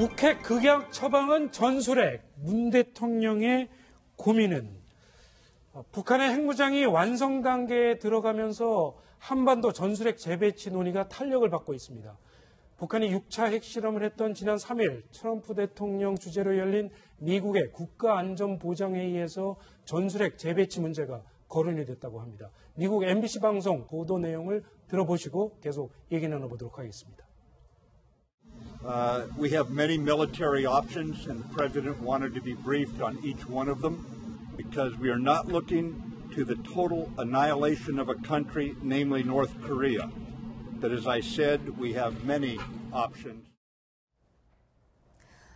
북핵 극약 처방은 전술핵. 문 대통령의 고민은 북한의 핵무장이 완성 단계에 들어가면서 한반도 전술핵 재배치 논의가 탄력을 받고 있습니다. 북한이 6차 핵실험을 했던 지난 3일 트럼프 대통령 주재로 열린 미국의 국가안전보장회의에서 전술핵 재배치 문제가 거론이 됐다고 합니다. 미국 MBC 방송 보도 내용을 들어보시고 계속 얘기 나눠보도록 하겠습니다. We have many military options, and the President wanted to be briefed on each one of them because we are not looking to the total annihilation of a country, namely North Korea. But as I said, we have many options.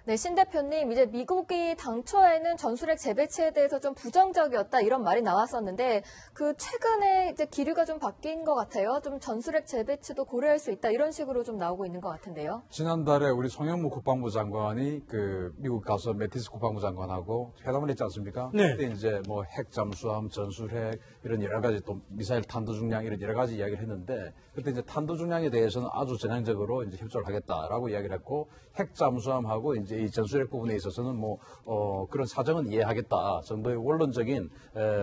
네, 신 대표님, 이제 미국이 당초에는 전술핵 재배치에 대해서 좀 부정적이었다 이런 말이 나왔었는데 그 최근에 이제 기류가 좀 바뀐 것 같아요. 좀 전술핵 재배치도 고려할 수 있다 이런 식으로 좀 나오고 있는 것 같은데요. 지난달에 우리 송영무 국방부 장관이 그 미국 가서 매티스 국방부 장관하고 회담을 했지 않습니까? 네. 그때 이제 뭐 핵 잠수함, 전술핵 이런 여러 가지 또 미사일 탄도 중량 이런 여러 가지 이야기를 했는데 그때 이제 탄도 중량에 대해서는 아주 전향적으로 이제 협조를 하겠다라고 이야기를 했고 핵 잠수함하고 이제 이 전술핵 부분에 있어서는 그런 사정은 이해하겠다 정도의 원론적인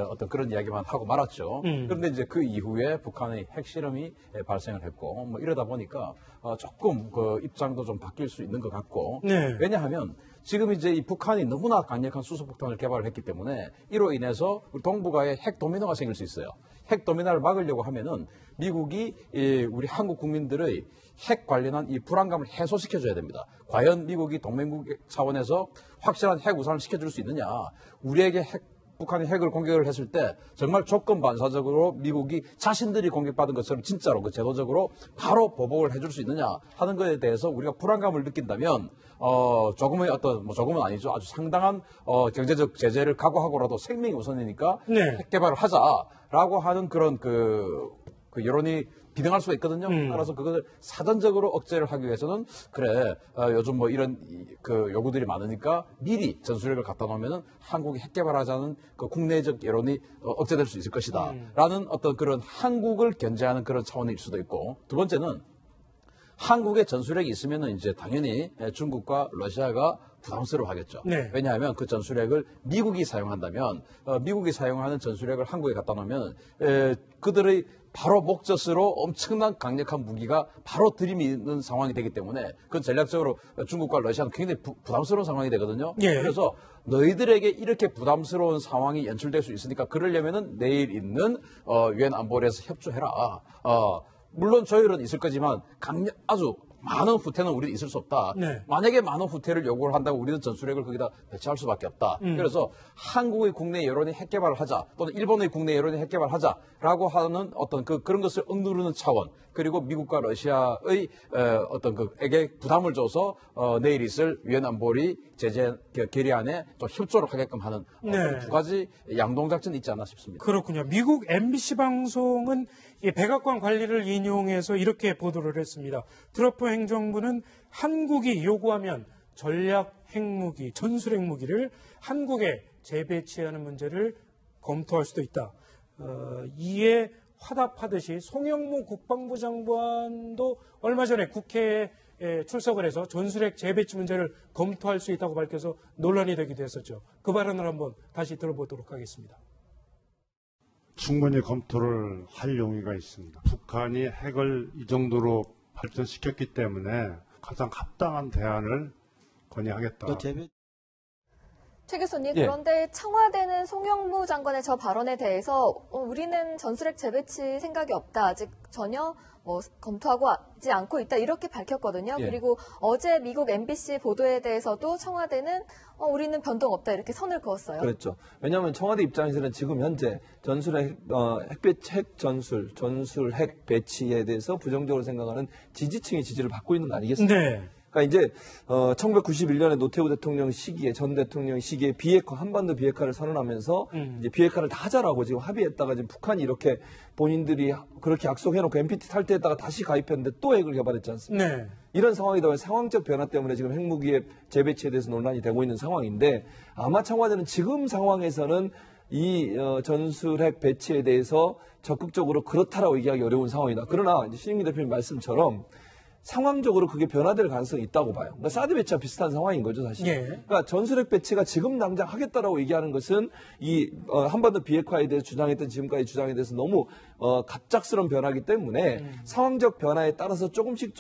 어떤 그런 이야기만 하고 말았죠. 그런데 이제 그 이후에 북한의 핵실험이 발생을 했고 뭐 이러다 보니까 조금 그 입장도 좀 바뀔 수 있는 것 같고 네. 왜냐하면 지금 이제 이 북한이 너무나 강력한 수소폭탄을 개발을 했기 때문에 이로 인해서 우리 동북아에 핵 도미노가 생길 수 있어요. 핵 도미노를 막으려고 하면은 미국이 우리 한국 국민들의 핵 관련한 이 불안감을 해소시켜줘야 됩니다. 과연 미국이 동맹국 차원에서 확실한 핵 우산을 시켜줄 수 있느냐. 우리에게 북한이 핵을 공격을 했을 때 정말 조건 반사적으로 미국이 자신들이 공격받은 것처럼 진짜로 그 제도적으로 바로 보복을 해줄 수 있느냐 하는 것에 대해서 우리가 불안감을 느낀다면 조금의 조금은 아니죠. 아주 상당한 경제적 제재를 각오하고라도 생명이 우선이니까 네. 핵 개발을 하자라고 하는 그런 그 여론이 비등할 수가 있거든요. 따라서 그것을 사전적으로 억제를 하기 위해서는 그래 요즘 뭐 이런 그 요구들이 많으니까 미리 전술핵을 갖다 놓으면은 한국이 핵 개발하자는 그 국내적 여론이 억제될 수 있을 것이다라는 어떤 그런 한국을 견제하는 그런 차원일 수도 있고 두 번째는 한국에 전술핵이 있으면은 이제 당연히 중국과 러시아가 부담스러워하겠죠. 네. 왜냐하면 그 전술핵을 미국이 사용한다면 미국이 사용하는 전술핵을 한국에 갖다 놓으면 그들의 바로 목젖으로 엄청난 강력한 무기가 바로 들이미는 상황이 되기 때문에 그건 전략적으로 중국과 러시아는 굉장히 부담스러운 상황이 되거든요. 예. 그래서 너희들에게 이렇게 부담스러운 상황이 연출될 수 있으니까 그러려면은 내일 있는 유엔 안보리에서 협조해라. 물론 저희는 있을 거지만 아주 많은 후퇴는 우리는 있을 수 없다. 네. 만약에 많은 후퇴를 요구를 한다고 우리는 전술핵을 거기다 배치할 수밖에 없다. 그래서 한국의 국내 여론이 핵 개발을 하자 또는 일본의 국내 여론이 핵 개발을 하자라고 하는 어떤 그런 것을 억누르는 차원 그리고 미국과 러시아의 어떤 그에게 부담을 줘서 내일 있을 유엔 안보리 제재 결의안에 또 협조를 하게끔 하는 네. 두 가지 양동작전이 있지 않나 싶습니다. 그렇군요. 미국 MBC 방송은 이 백악관 관리를 인용해서 이렇게 보도를 했습니다. 트럼프 행정부는 한국이 요구하면 전략 핵무기, 전술 핵무기를 한국에 재배치하는 문제를 검토할 수도 있다. 이에 화답하듯이 송영무 국방부 장관도 얼마 전에 국회에 출석을 해서 전술핵 재배치 문제를 검토할 수 있다고 밝혀서 논란이 되기도 했었죠. 그 발언을 한번 다시 들어보도록 하겠습니다. 충분히 검토를 할 용의가 있습니다. 북한이 핵을 이 정도로 발전시켰기 때문에 가장 합당한 대안을 건의하겠다. 최 교수님, 예. 그런데 청와대는 송영무 장관의 저 발언에 대해서 우리는 전술핵 재배치 생각이 없다. 아직 전혀 검토하지 않고 있다. 이렇게 밝혔거든요. 예. 그리고 어제 미국 MBC 보도에 대해서도 청와대는 우리는 변동 없다. 이렇게 선을 그었어요. 그렇죠. 왜냐하면 청와대 입장에서는 지금 현재 전술 핵 배치에 대해서 부정적으로 생각하는 지지층의 지지를 받고 있는 거 아니겠습니까? 네. 그러니까 이제 1991년에 노태우 대통령 시기에 전 대통령 시기에 비핵화 한반도 비핵화를 선언하면서 이제 비핵화를 다 하자라고 지금 합의했다가 지금 북한이 이렇게 본인들이 그렇게 약속해놓고 NPT 탈퇴했다가 다시 가입했는데 또 핵을 개발했지 않습니까? 네. 이런 상황이다 보니 상황적 변화 때문에 지금 핵무기의 재배치에 대해서 논란이 되고 있는 상황인데 아마 청와대는 지금 상황에서는 이 전술핵 배치에 대해서 적극적으로 그렇다라고 얘기하기 어려운 상황이다. 그러나 이제 신인기 대표님 말씀처럼 상황적으로 그게 변화될 가능성이 있다고 봐요. 그러니까 사드 배치와 비슷한 상황인 거죠, 사실. 예. 그러니까 전술핵 배치가 지금 당장 하겠다라고 얘기하는 것은 이 한반도 비핵화에 대해서 주장했던 지금까지 주장에 대해서 너무 갑작스러운 변화이기 때문에 상황적 변화에 따라서 조금씩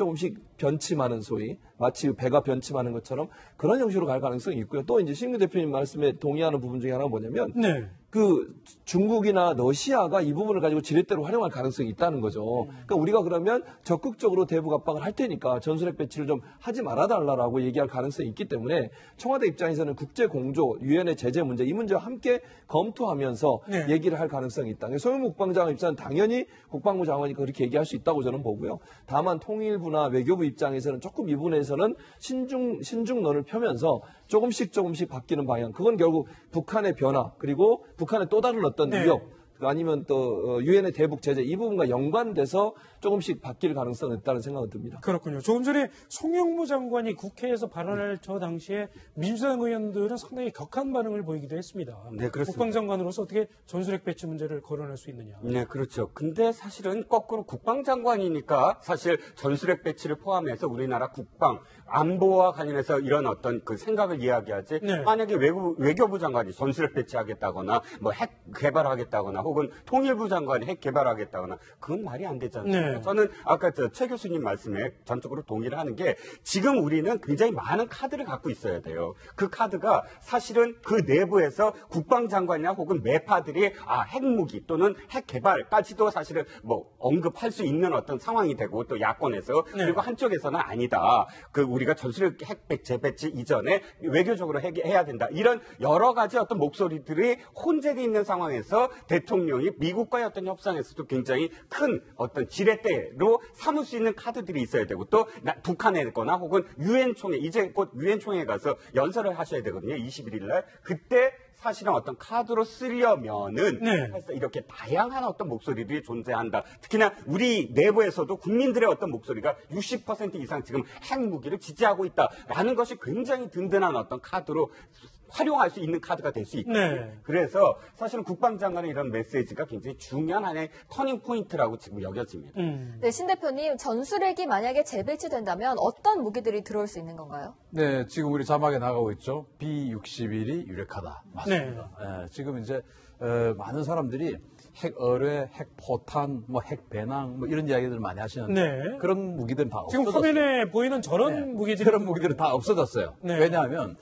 변침하는 소위 마치 배가 변침하는 것처럼 그런 형식으로 갈 가능성이 있고요. 또 이제 신규 대표님 말씀에 동의하는 부분 중에 하나가 뭐냐면 네. 그 중국이나 러시아가 이 부분을 가지고 지렛대로 활용할 가능성이 있다는 거죠. 그러니까 우리가 그러면 적극적으로 대북 압박을 할 테니까 전술핵 배치를 좀 하지 말아달라고 얘기할 가능성이 있기 때문에 청와대 입장에서는 국제 공조, 유엔의 제재 문제 이 문제와 함께 검토하면서 네. 얘기를 할 가능성이 있다. 소영 국방장관 입장은 당연히 국방부 장관이 그렇게 얘기할 수 있다고 저는 보고요. 다만 통일부나 외교부 입장에서는 조금 이 부분에서는 신중론을 펴면서 조금씩 바뀌는 방향. 그건 결국 북한의 변화 그리고 북한의 또 다른 어떤 네. 위협 아니면 또 유엔의 대북 제재 이 부분과 연관돼서 조금씩 바뀔 가능성은 있다는 생각은 듭니다. 그렇군요. 조금 전에 송영무 장관이 국회에서 발언할 저 당시에 민주당 의원들은 상당히 격한 반응을 보이기도 했습니다. 네, 그렇습니다. 국방장관으로서 어떻게 전술핵 배치 문제를 거론할 수 있느냐. 네, 그렇죠. 근데 사실은 거꾸로 국방장관이니까 사실 전술핵 배치를 포함해서 우리나라 국방, 안보와 관련해서 이런 어떤 그 생각을 이야기하지. 네. 만약에 외교부 장관이 전술핵 배치하겠다거나 뭐 핵 개발하겠다거나 혹은 통일부 장관이 핵 개발하겠다거나 그건 말이 안 되잖아요. 네. 저는 아까 최 교수님 말씀에 전적으로 동의를 하는 게 지금 우리는 굉장히 많은 카드를 갖고 있어야 돼요. 그 카드가 사실은 그 내부에서 국방장관이나 혹은 매파들이 핵무기 또는 핵 개발까지도 사실은 뭐 언급할 수 있는 어떤 상황이 되고 또 야권에서 그리고 한쪽에서는 아니다. 그 우리가 전술핵 핵 재배치 이전에 외교적으로 해야 된다. 이런 여러 가지 어떤 목소리들이 혼재되어 있는 상황에서 대통령이 미국과의 어떤 협상에서도 굉장히 큰 어떤 지렛대로 삼을 수 있는 카드들이 있어야 되고 또 북한에 거나 혹은 유엔 총회 이제 곧 유엔 총회에 가서 연설을 하셔야 되거든요. 21일 날 그때 사실은 어떤 카드로 쓰려면은 네. 사실 이렇게 다양한 어떤 목소리들이 존재한다. 특히나 우리 내부에서도 국민들의 어떤 목소리가 60% 이상 지금 핵무기를 지지하고 있다라는 것이 굉장히 든든한 어떤 카드로 활용할 수 있는 카드가 될 수 있다. 네. 그래서 사실은 국방장관의 이런 메시지가 굉장히 중요한 하나의 터닝 포인트라고 지금 여겨집니다. 네, 신 대표님, 전술핵이 만약에 재배치된다면 어떤 무기들이 들어올 수 있는 건가요? 네, 지금 우리 자막에 나가고 있죠. B-61이 유력하다. 맞습니다. 네. 예, 지금 이제 많은 사람들이 핵 어뢰, 핵 포탄, 뭐 핵 배낭, 뭐 이런 이야기들 많이 하시는데 네. 그런 무기들은 다 지금 없어졌어요. 화면에 보이는 저런 네. 무기들이 그런 무기들은 다 없어졌어요. 네. 왜냐하면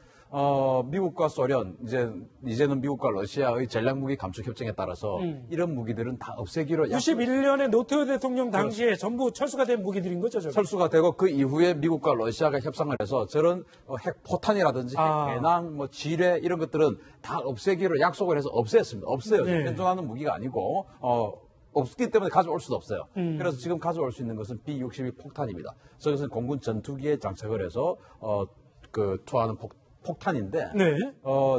미국과 소련, 이제는 미국과 러시아의 전략무기 감축 협정에 따라서 이런 무기들은 다 없애기로 91년에 노태우 대통령 당시에 전부 철수가 된 무기들인 거죠, 저게? 철수가 되고 그 이후에 미국과 러시아가 협상을 해서 저런 핵 포탄이라든지 핵 배낭, 뭐 지뢰 이런 것들은 다 없애기로 약속을 해서 없앴습니다. 없어요. 네. 현존하는 무기가 아니고 없기 때문에 가져올 수도 없어요. 그래서 지금 가져올 수 있는 것은 B-62 폭탄입니다. 저것은 공군 전투기에 장착을 해서 투하하는 폭탄인데 네.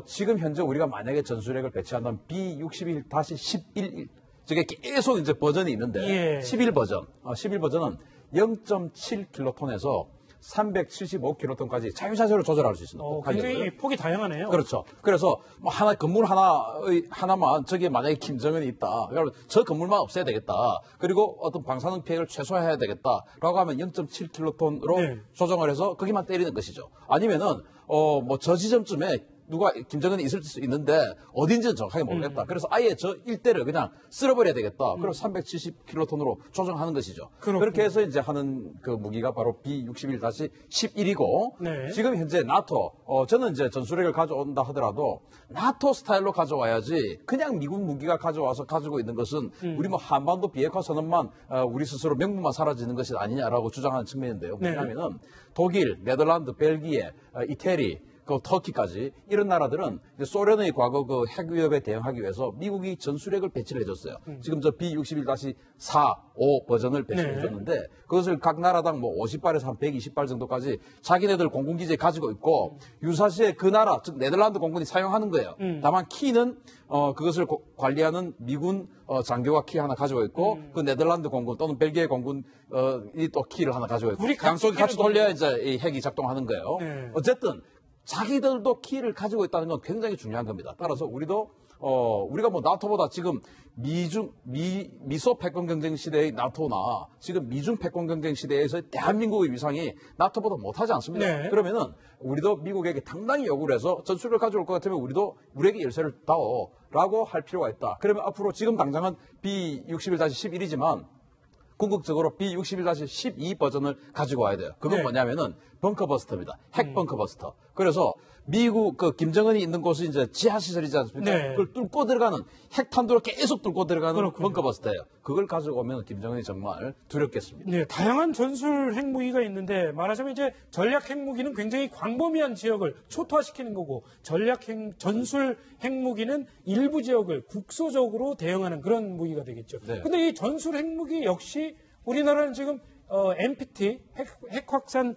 지금 현재 우리가 만약에 전술핵을 배치한다면 B-61-11 저게 계속 이제 버전이 있는데 예. 11 버전, 11 버전은 0.7킬로톤에서 375킬로톤까지 자유자재로 조절할 수 있습니다. 굉장히 폭이 다양하네요. 그렇죠. 그래서 뭐 건물 하나만 저기에 만약에 김정은이 있다. 그러면 저 건물만 없애야 되겠다. 그리고 어떤 방사능 피해를 최소화해야 되겠다라고 하면 0.7킬로톤으로 네. 조정을 해서 거기만 때리는 것이죠. 아니면은 뭐 저 지점쯤에 누가 김정은이 있을 수 있는데 어딘지는 정확하게 모르겠다. 그래서 아예 저 일대를 그냥 쓸어버려야 되겠다. 그래서 370킬로톤으로 조정하는 것이죠. 그렇게 해서 이제 하는 그 무기가 바로 B-61-11이고 네. 지금 현재 나토 저는 이제 전술핵을 가져온다 하더라도 나토 스타일로 가져와야지 그냥 미국 무기가 가져와서 가지고 있는 것은 우리 뭐 한반도 비핵화 선언만 우리 스스로 명분만 사라지는 것이 아니냐라고 주장하는 측면인데요. 네. 왜냐하면 독일, 네덜란드, 벨기에, 이태리 터키까지 이런 나라들은 이제 소련의 과거 그 핵 위협에 대응하기 위해서 미국이 전술핵을 배치를 해줬어요. 지금 저 B-61-4, 5 버전을 배치를 해줬는데 그것을 각 나라당 뭐 50발에서 한 120발 정도까지 자기네들 공군기지에 가지고 있고 유사시에 그 나라, 즉 네덜란드 공군이 사용하는 거예요. 다만 키는 그것을 관리하는 미군 장교가 키 하나 가지고 있고 그 네덜란드 공군 또는 벨기에 공군이 또 키를 하나 가지고 있고 양쪽이 같이 돌려야 이제 이 핵이 작동하는 거예요. 네. 어쨌든 자기들도 키를 가지고 있다는 건 굉장히 중요한 겁니다. 따라서 우리도 우리가 뭐 나토보다 지금 미소 패권 경쟁 시대의 나토나 지금 미중 패권 경쟁 시대에서 대한민국의 위상이 나토보다 못하지 않습니까? 네. 그러면은 우리도 미국에게 당당히 요구를 해서 전술을 가져올 것 같으면 우리에게 열쇠를 다오라고 할 필요가 있다. 그러면 앞으로 지금 당장은 B61-11이지만 궁극적으로 B61-12 버전을 가지고 와야 돼요. 그건 네. 뭐냐면은 벙커버스터입니다. 핵 벙커버스터. 그래서 미국 김정은이 있는 곳이 이제 지하시설이지 않습니까? 네. 그걸 뚫고 들어가는 핵탄두로 계속 뚫고 들어가는 그렇군요. 벙커버스터예요. 그걸 가지고 오면 김정은이 정말 두렵겠습니다. 네, 다양한 전술 핵무기가 있는데 말하자면 이제 전략 핵무기는 굉장히 광범위한 지역을 초토화시키는 거고 전술 핵무기는 일부 지역을 국소적으로 대응하는 그런 무기가 되겠죠. 네. 근데 이 전술 핵무기 역시 우리나라는 지금 NPT 핵 확산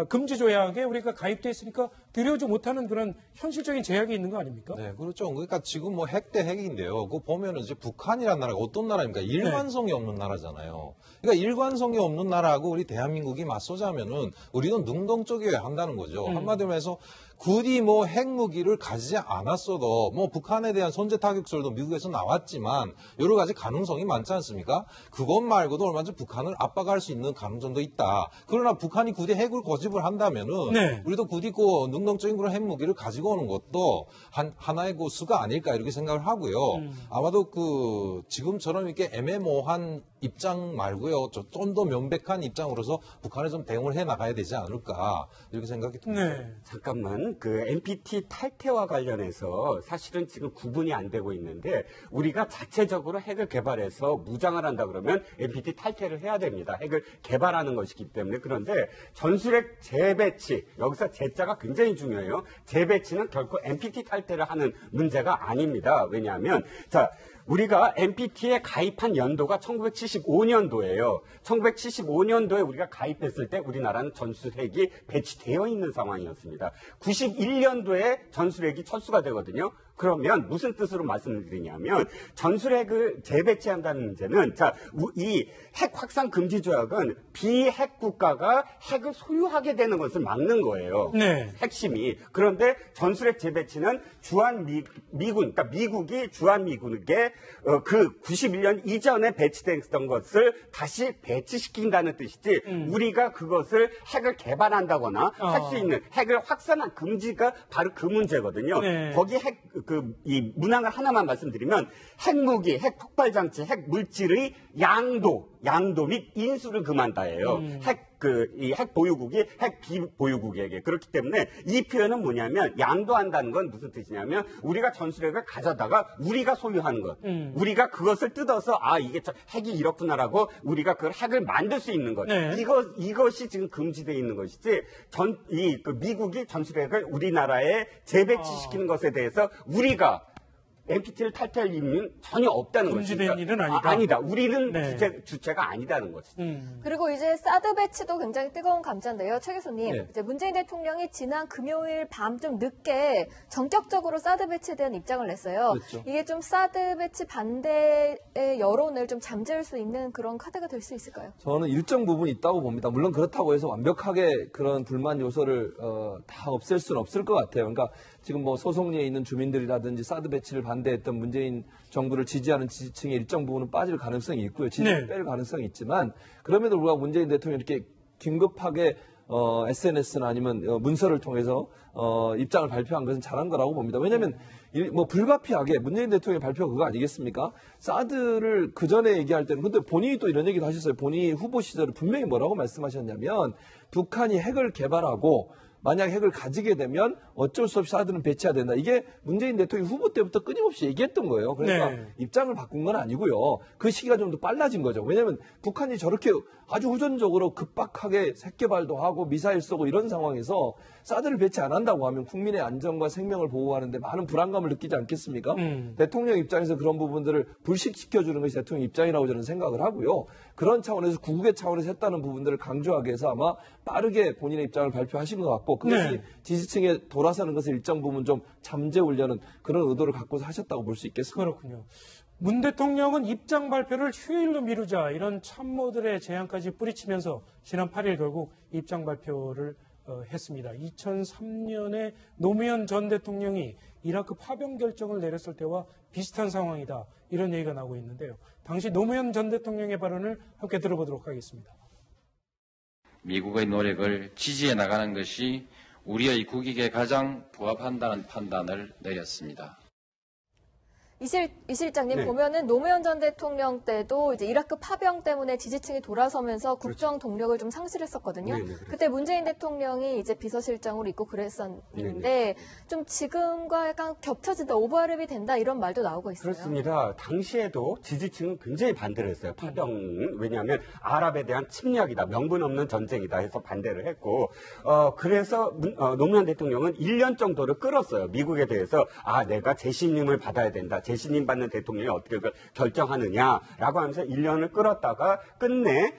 금지 조약에 우리가 가입돼 있으니까 들여오지 못하는 그런 현실적인 제약이 있는 거 아닙니까? 네, 그렇죠. 그러니까 지금 뭐 핵 대 핵인데요. 그거 보면은 이제 북한이라는 나라가 어떤 나라입니까? 일관성이 없는 나라잖아요. 그러니까 일관성이 없는 나라하고 우리 대한민국이 맞서자면은 우리는 능동적이어야 한다는 거죠. 한마디로 해서 굳이 뭐 핵무기를 가지지 않았어도 뭐 북한에 대한 선제 타격설도 미국에서 나왔지만 여러 가지 가능성이 많지 않습니까? 그것 말고도 얼마든지 북한을 압박할 수 있는 가능성도 있다. 그러나 북한이 굳이 핵을 고집을 한다면은 네. 우리도 굳이 그 능동적인 그런 핵무기를 가지고 오는 것도 하나의 그 수가 아닐까 이렇게 생각을 하고요. 아마도 지금처럼 이렇게 애매모호한 입장 말고요. 좀 더 명백한 입장으로서 북한에 좀 대응을 해 나가야 되지 않을까 이렇게 생각이 듭니다. 네. 잠깐만, NPT 탈퇴와 관련해서 사실은 지금 구분이 안 되고 있는데, 우리가 자체적으로 핵을 개발해서 무장을 한다 그러면 NPT 탈퇴를 해야 됩니다. 핵을 개발하는 것이기 때문에. 그런데 전술핵 재배치, 여기서 재자가 굉장히 중요해요. 재배치는 결코 NPT 탈퇴를 하는 문제가 아닙니다. 왜냐하면, 우리가 NPT에 가입한 연도가 1975년도예요. 1975년도에 우리가 가입했을 때 우리나라는 전술핵이 배치되어 있는 상황이었습니다. 91년도에 전술핵이 철수가 되거든요. 그러면 무슨 뜻으로 말씀드리냐면 전술핵을 재배치한다는 문제는 이 핵 확산 금지 조약은 비핵 국가가 핵을 소유하게 되는 것을 막는 거예요. 네. 핵심이. 그런데 전술핵 재배치는 미군, 그러니까 미국이 주한미군에게 그 91년 이전에 배치됐던 것을 다시 배치시킨다는 뜻이지 우리가 그것을 핵을 개발한다거나 할 수 있는 핵을 확산한 금지가 바로 그 문제거든요. 네. 거기 이 문항을 하나만 말씀드리면 핵무기, 핵폭발장치, 핵물질의 양도 및 인수를 금한다예요. 이 핵 보유국이 핵 비보유국에게. 그렇기 때문에 이 표현은 뭐냐면 양도한다는 건 무슨 뜻이냐면 우리가 전술핵을 가져다가 우리가 소유하는 것. 우리가 그것을 뜯어서 이게 핵이 이렇구나라고 우리가 그 핵을 만들 수 있는 것. 네. 이것이 지금 금지되어 있는 것이지 미국이 전술핵을 우리나라에 재배치시키는 것에 대해서 우리가 NPT를 탈퇴할 이유는 전혀 없다는 것이죠. 금지된 일은 아니다. 아니다. 우리는 네. 주체가 아니다는 것이죠. 그리고 이제 사드 배치도 굉장히 뜨거운 감자인데요. 최 교수님, 네. 이제 문재인 대통령이 지난 금요일 밤 좀 늦게 전격적으로 사드 배치에 대한 입장을 냈어요. 그렇죠. 이게 좀 사드 배치 반대의 여론을 좀 잠재울 수 있는 그런 카드가 될 수 있을까요? 저는 일정 부분 있다고 봅니다. 물론 그렇다고 해서 완벽하게 그런 불만 요소를 다 없앨 수는 없을 것 같아요. 그러니까 지금 뭐 소송리에 있는 주민들이라든지 사드 배치를 반대했던 문재인 정부를 지지하는 지지층의 일정 부분은 빠질 가능성이 있고요. 지지를 뺄 가능성이 있지만 그럼에도 불구하고 문재인 대통령이 이렇게 긴급하게 SNS나 아니면 문서를 통해서 입장을 발표한 것은 잘한 거라고 봅니다. 왜냐하면 불가피하게 문재인 대통령의 발표가 그거 아니겠습니까? 사드를 그 전에 얘기할 때는 근데 본인이 또 이런 얘기도 하셨어요. 본인이 후보 시절에 분명히 뭐라고 말씀하셨냐면 북한이 핵을 개발하고 만약 핵을 가지게 되면 어쩔 수 없이 사드는 배치해야 된다. 이게 문재인 대통령 후보 때부터 끊임없이 얘기했던 거예요. 그러니까 네. 입장을 바꾼 건 아니고요. 그 시기가 좀 더 빨라진 거죠. 왜냐하면 북한이 저렇게 아주 후전적으로 급박하게 핵개발도 하고 미사일 쏘고 이런 상황에서 사드를 배치 안 한다고 하면 국민의 안전과 생명을 보호하는데 많은 불안감을 느끼지 않겠습니까? 대통령 입장에서 그런 부분들을 불식시켜주는 것이 대통령 입장이라고 저는 생각을 하고요. 그런 차원에서 구국의 차원에서 했다는 부분들을 강조하기 위해서 아마 빠르게 본인의 입장을 발표하신 것 같고 그것이 네. 지지층에 돌아서는 것을 일정 부분 좀 잠재우려는 그런 의도를 갖고서 하셨다고 볼 수 있겠습니다. 그렇군요. 문 대통령은 입장 발표를 휴일로 미루자 이런 참모들의 제안까지 뿌리치면서 지난 8일 결국 입장 발표를 했습니다. 2003년에 노무현 전 대통령이 이라크 파병 결정을 내렸을 때와 비슷한 상황이다. 이런 얘기가 나오고 있는데요. 당시 노무현 전 대통령의 발언을 함께 들어보도록 하겠습니다. 미국의 노력을 지지해 나가는 것이 우리의 국익에 가장 부합한다는 판단을 내렸습니다. 이 실장님 네. 보면은 노무현 전 대통령 때도 이제 이라크 파병 때문에 지지층이 돌아서면서 국정 동력을 좀 상실했었거든요. 네네, 그렇죠. 그때 문재인 대통령이 이제 비서실장으로 있고 그랬었는데 네네. 좀 지금과 약간 겹쳐진다, 오버랩이 된다 이런 말도 나오고 있어요. 그렇습니다. 당시에도 지지층은 굉장히 반대를 했어요. 파병. 왜냐하면 아랍에 대한 침략이다. 명분 없는 전쟁이다 해서 반대를 했고 그래서 노무현 대통령은 1년 정도를 끌었어요. 미국에 대해서 내가 재신임을 받아야 된다. 재신임 받는 대통령이 어떻게 결정하느냐라고 하면서 1년을 끌었다가 끝내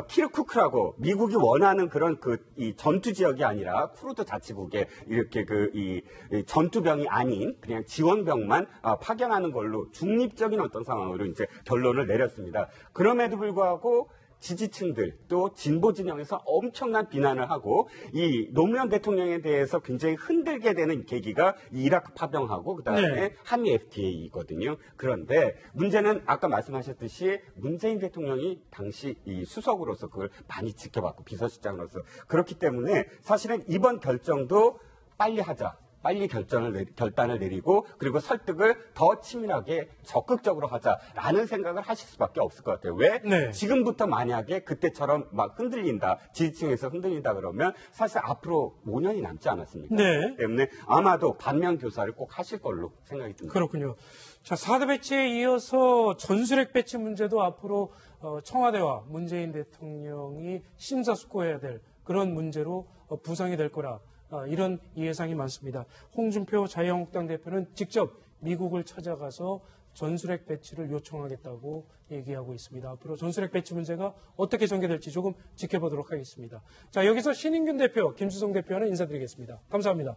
키르쿠크라고 미국이 원하는 그런 이 전투 지역이 아니라 쿠르드 자치국에 이렇게 이 전투병이 아닌 그냥 지원병만 파견하는 걸로 중립적인 어떤 상황으로 이제 결론을 내렸습니다. 그럼에도 불구하고 지지층들 또 진보 진영에서 엄청난 비난을 하고 이 노무현 대통령에 대해서 굉장히 흔들게 되는 계기가 이 이라크 파병하고 그다음에 한미 FTA이거든요. 그런데 문제는 아까 말씀하셨듯이 문재인 대통령이 당시 이 수석으로서 그걸 많이 지켜봤고 비서실장으로서 그렇기 때문에 사실은 이번 결정도 빨리 하자. 빨리 결단을 내리고 그리고 설득을 더 치밀하게 적극적으로 하자라는 생각을 하실 수밖에 없을 것 같아요. 왜? 지금부터 만약에 그때처럼 막 흔들린다, 지지층에서 흔들린다 그러면 사실 앞으로 5년이 남지 않았습니까? 그렇기 때문에 아마도 반면 교사를 꼭 하실 걸로 생각이 듭니다. 그렇군요. 자, 4대 배치에 이어서 전술핵 배치 문제도 앞으로 청와대와 문재인 대통령이 심사숙고해야 될 그런 문제로 부상이 될 거라 이런 예상이 많습니다. 홍준표 자유한국당 대표는 직접 미국을 찾아가서 전술핵 배치를 요청하겠다고 얘기하고 있습니다. 앞으로 전술핵 배치 문제가 어떻게 전개될지 조금 지켜보도록 하겠습니다. 자, 여기서 신인균 대표, 김수성 대표는 인사드리겠습니다. 감사합니다.